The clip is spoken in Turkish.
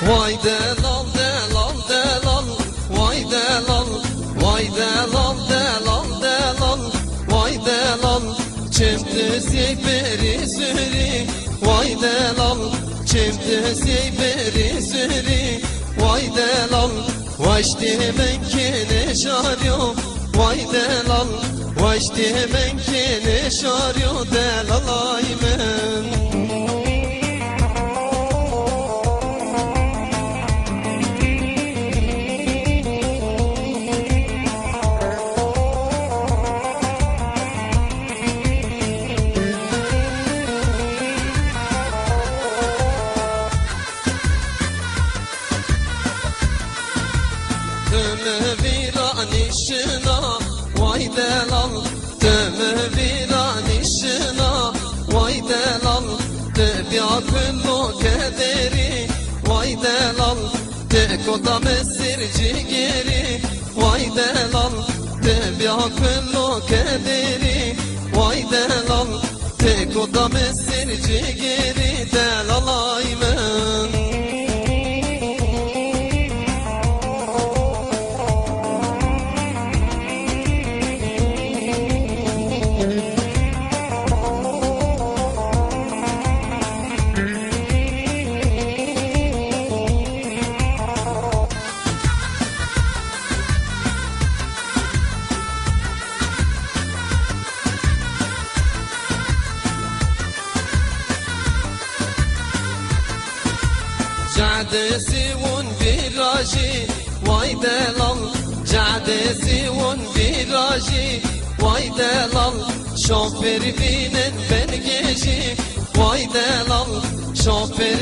Vay delal delal delal, vay delal, vay delal delal delal, vay delal. Çemde seyberi süri, vay delal. Çemde seyberi süri, vay delal. Vaşti hemen kene şaryo, vay delal. Vaşti hemen kene şaryo delal aymen. Tüme viranişina, vay delal. Tüme viranişina, vay delal. Tebya kullu kederi, vay delal. Tekoda mesirci geri, vay delal. Tebya kullu kederi, vay delal. Tekoda mesirci geri delal aymen. Cadesi un viraji, vay delal. Cadesi un viraji, vay delal. Şoför binen ben geci, vay delal. Şoför